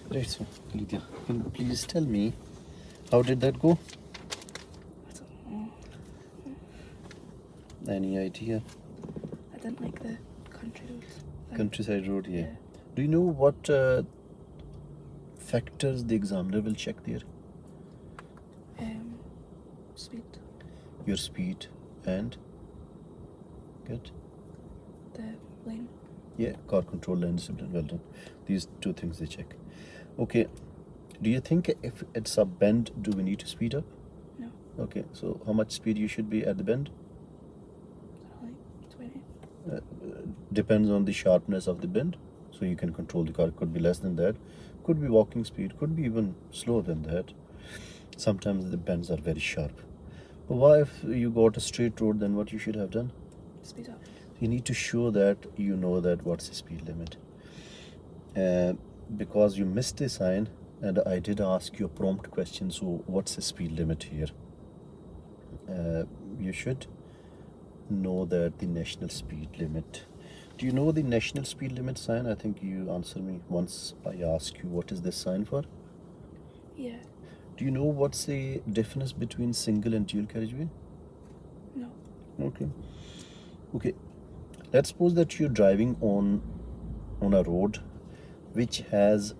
Right, so Khalida, can you please tell me how did that go? I don't know. Any idea? I didn't like the country roads thing. Countryside road, yeah. Yeah. Do you know what factors the examiner will check there? Speed, Your speed and good. the lane. Yeah, car control and discipline. Well done. These two things they check. Okay. Do you think if it's a bend, do we need to speed up? No, Okay. So how much speed you should be at the bend? like 20. Depends on the sharpness of the bend. So you can control the car. Could be less than that. Could be walking speed. Could be even slower than that. Sometimes the bends are very sharp. But why if you got a straight road, then what you should have done? Speed up. You need to show that you know that what's the speed limit. Because you missed the sign, and I did ask you a prompt question. So what's the speed limit here? You should know that the national speed limit. Do you know the national speed limit sign? I think you answered me once. I asked you what is this sign for. Yeah. Do you know what's the difference between single and dual carriageway? No. Okay. Okay. Let's suppose that you're driving on a road which has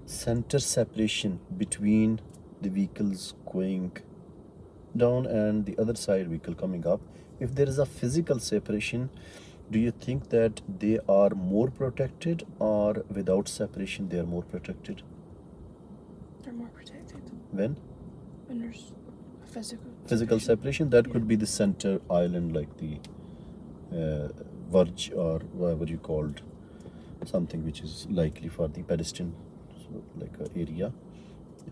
center separation between the vehicles going down and the other side vehicle coming up. If there is a physical separation, do you think that they are more protected, or without separation they are more protected? They're more protected When there's a physical separation, that could be the center island, like the verge or whatever you called, something which is likely for the pedestrian, so like a area,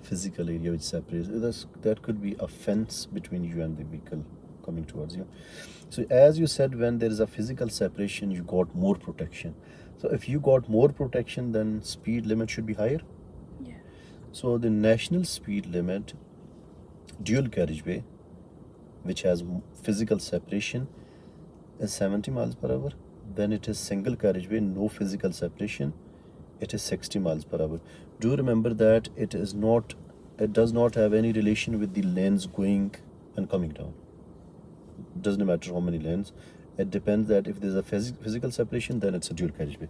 physical area which separates. That could be a fence between you and the vehicle coming towards you. So as you said, when there is a physical separation, you got more protection. So if you got more protection, then speed limit should be higher. Yeah. So the national speed limit, dual carriageway, which has physical separation, is 70 miles per hour. When it is single carriageway, no physical separation, it is 60 miles per hour. Do remember that it does not have any relation with the lanes going and coming down. It doesn't matter how many lanes. It depends that if there's a physical separation, then it's a dual carriageway.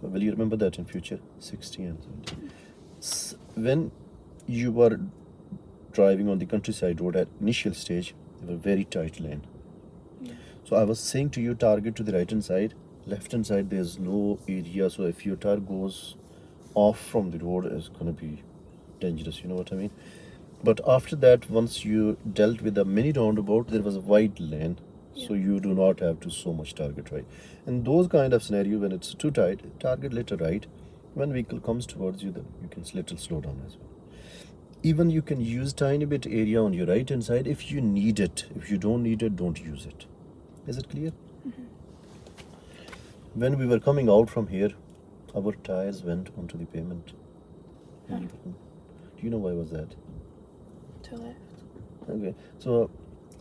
So will you remember that in future? 60 and 70. When you were driving on the countryside road at initial stage, there were very tight lane. Yeah. So I was saying to you, target to the right hand side. Left hand side, there's no area. So if your tire goes off from the road, it's going to be dangerous. You know what I mean? But after that, once you dealt with a mini roundabout, there was a wide lane. So you do not have to so much target right. In those kind of scenario, when it's too tight, target little right. When vehicle comes towards you, then you can little slow down as well. Even you can use tiny bit area on your right hand side if you need it. If you don't need it, don't use it. Is it clear? When we were coming out from here, our tires went onto the pavement. Huh. Do you know why was that? To left. Okay, so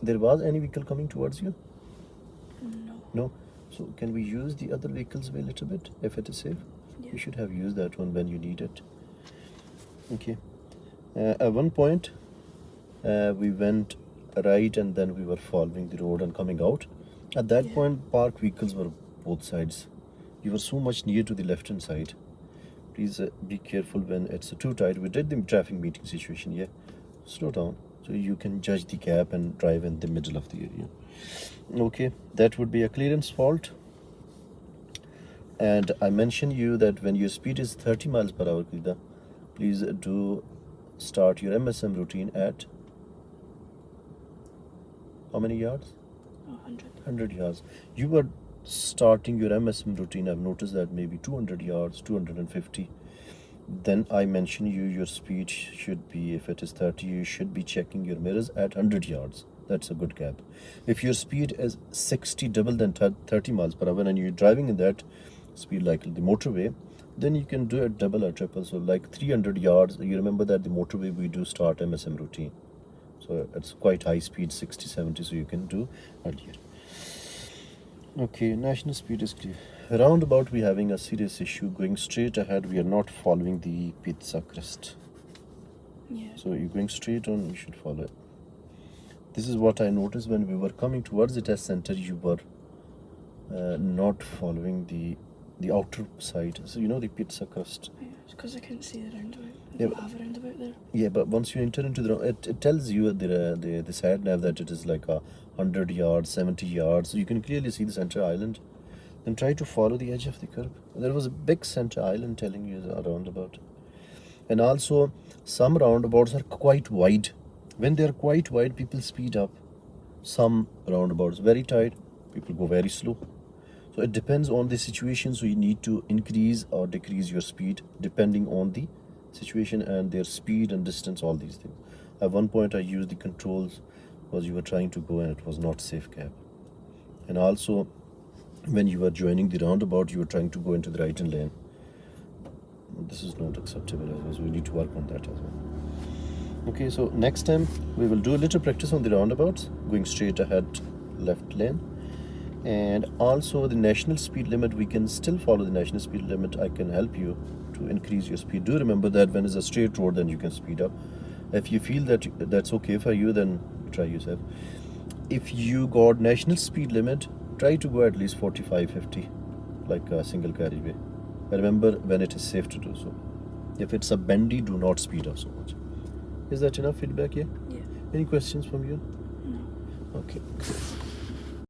there was any vehicle coming towards you? No. No. So can we use the other vehicle's way a little bit if it is safe? Yeah. You should have used that one when you need it. Okay. At one point, we went right and then we were following the road and coming out. At that point, parked vehicles were both sides. You were so much near to the left hand side. Please be careful when it's too tight. We did the traffic meeting situation, yeah. Slow down so you can judge the gap and drive in the middle of the area. Okay, that would be a clearance fault. And I mentioned you that when your speed is 30 miles per hour, Khalida, please do start your MSM routine at how many yards? 100. 100 yards. You were starting your MSM routine, I've noticed that maybe 200 yards, 250. Then I mentioned you your speed should be, if it is 30, you should be checking your mirrors at 100 yards. That's a good gap. If your speed is 60, double than 30 miles per hour, and you're driving in that speed like the motorway, then you can do a double or triple. So like 300 yards, you remember that the motorway we do start MSM routine. So it's quite high speed, 60, 70, so you can do earlier. Okay, national speed is clear. Roundabout, we having a serious issue. Going straight ahead, we are not following the pizza crest. Yeah. So you're going straight on, you should follow it. This is what I noticed when we were coming towards the test center. You were not following the outer side. So you know the pizza crust. Yeah, it's because I couldn't see the roundabout. I Yeah, don't have a roundabout there. Yeah, but once you enter into it tells you the side nav that it is like 100 yards, 70 yards. So you can clearly see the center island. Then try to follow the edge of the curve. There was a big center island telling you a roundabout. And also, some roundabouts are quite wide. When they are quite wide, people speed up. Some roundabouts very tight, people go very slow. So it depends on the situation. So you need to increase or decrease your speed depending on the situation and their speed and distance, all these things. At one point, I used the controls because you were trying to go and it was not safe cab. And also, when you were joining the roundabout, you were trying to go into the right hand lane. This is not acceptable as well. So we need to work on that as well. Okay, so next time we will do a little practice on the roundabouts, going straight ahead, left lane. And also the national speed limit, we can still follow the national speed limit. I can help you to increase your speed. Do remember that when it's a straight road, then you can speed up. If you feel that that's okay for you, then try yourself. If you got national speed limit, try to go at least 45, 50, like a single carriageway. Remember when it is safe to do so. If it's a bendy, do not speed up so much. Is that enough feedback here? Yeah. Any questions from you? No. Okay.